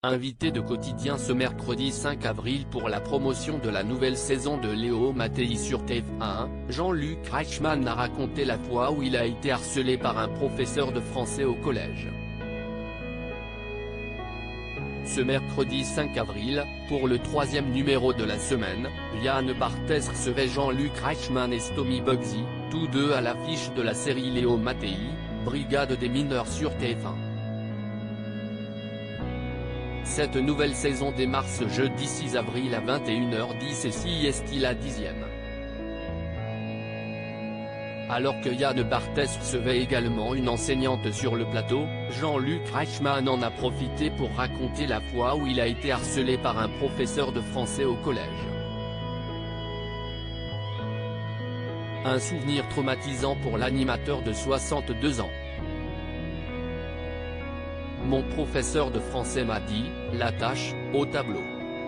Invité de Quotidien ce mercredi 5 avril pour la promotion de la nouvelle saison de Léo Mattei sur TF1, Jean-Luc Reichmann a raconté la fois où il a été harcelé par un professeur de français au collège. Ce mercredi 5 avril, pour le 3e numéro de la semaine, Yann Barthès recevait Jean-Luc Reichmann et Stomy Bugsy, tous deux à l'affiche de la série Léo Mattei, Brigade des mineurs sur TF1. Cette nouvelle saison démarre ce jeudi 6 avril à 21h10 et CIST la 10e. Alors que Yann Barthès recevait également une enseignante sur le plateau, Jean-Luc Reichmann en a profité pour raconter la fois où il a été harcelé par un professeur de français au collège. Un souvenir traumatisant pour l'animateur de 62 ans. Mon professeur de français m'a dit, la tâche, au tableau.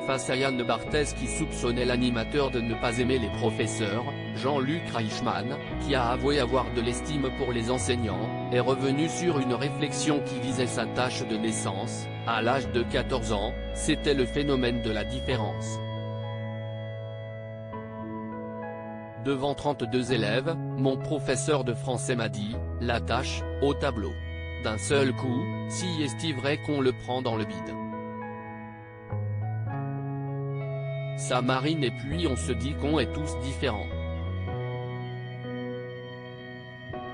Face à Yann Barthès qui soupçonnait l'animateur de ne pas aimer les professeurs, Jean-Luc Reichmann, qui a avoué avoir de l'estime pour les enseignants, est revenu sur une réflexion qui visait sa tâche de naissance. À l'âge de 14 ans, c'était le phénomène de la différence. Devant 32 élèves, mon professeur de français m'a dit, la tâche, au tableau. D'un seul coup, si est-il vrai qu'on le prend dans le vide. Ça marine et puis on se dit qu'on est tous différents.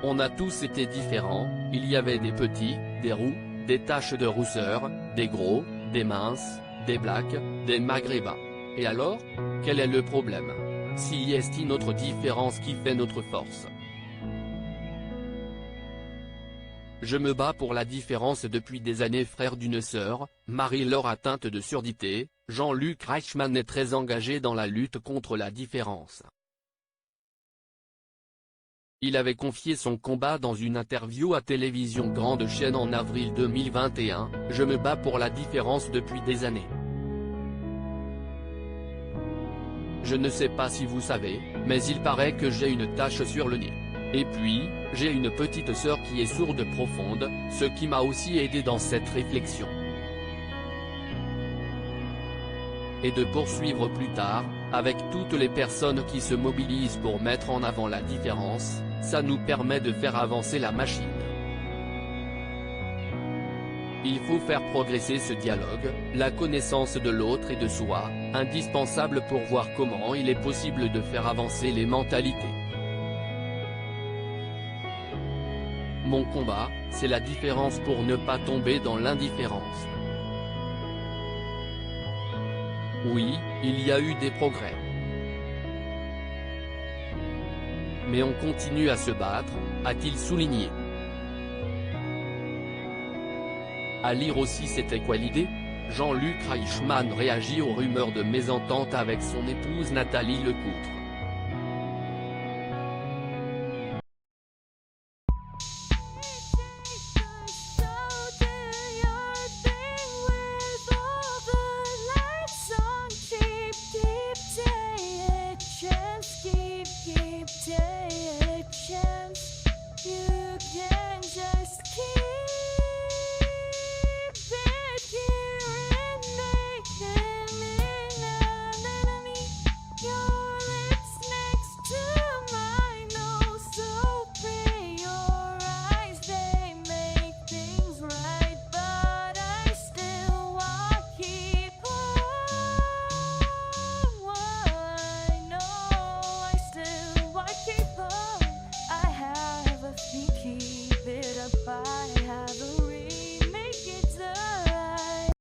On a tous été différents, il y avait des petits, des roux, des taches de rousseur, des gros, des minces, des blacks, des maghrébins. Et alors, quel est le problème? Si est-il notre différence qui fait notre force? Je me bats pour la différence depuis des années. Frère d'une sœur, Marie-Laure atteinte de surdité, Jean-Luc Reichmann est très engagé dans la lutte contre la différence. Il avait confié son combat dans une interview à Télévision Grande Chaîne en avril 2021, « Je me bats pour la différence depuis des années. Je ne sais pas si vous savez, mais il paraît que j'ai une tache sur le nez. Et puis, j'ai une petite sœur qui est sourde profonde, ce qui m'a aussi aidé dans cette réflexion. » Et de poursuivre plus tard, avec toutes les personnes qui se mobilisent pour mettre en avant la différence, ça nous permet de faire avancer la machine. Il faut faire progresser ce dialogue, la connaissance de l'autre et de soi, indispensable pour voir comment il est possible de faire avancer les mentalités. Mon combat, c'est la différence pour ne pas tomber dans l'indifférence. Oui, il y a eu des progrès. Mais on continue à se battre, a-t-il souligné. À lire aussi C'était quoi l'idée? Jean-Luc Reichmann réagit aux rumeurs de mésentente avec son épouse Nathalie Lecoutre.